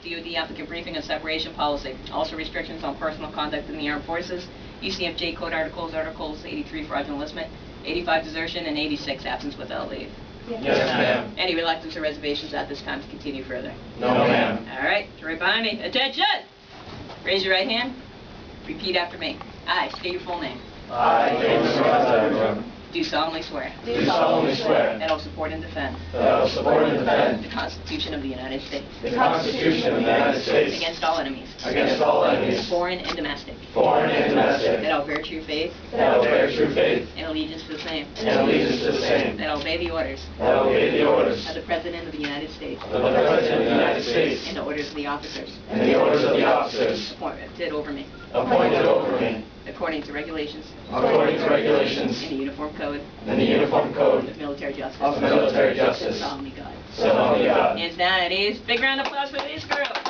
DoD applicant briefing on separation policy. Also restrictions on personal conduct in the armed forces. UCMJ Code Articles 83 fraudulent enlistment, 85 desertion, and 86 absence without leave. Yes, ma'am. Any reluctance or reservations at this time to continue further? No, ma'am. All right, right behind me. Attention! Raise your right hand. Repeat after me. I state your full name. I, James Rosa, Do solemnly swear do solemnly swear that I will support and defend that I will support and defend the Constitution of the United States the Constitution of the United States against all enemies, against all enemies, foreign and domestic, foreign and domestic, that I will bear true faith that I will bear true faith and allegiance to the same, and allegiance to the same, that I will obey the orders that I will obey the orders of the President of the United States of the President of the United States and the orders of the officers and the orders of the officers appointed over me, appointed over me, according to regulations according to regulations in the Uniform Code and the Uniform Code of Military Justice. of Military Justice. So help me God. So help me God. Hands down, it is. Big round of applause for this girl.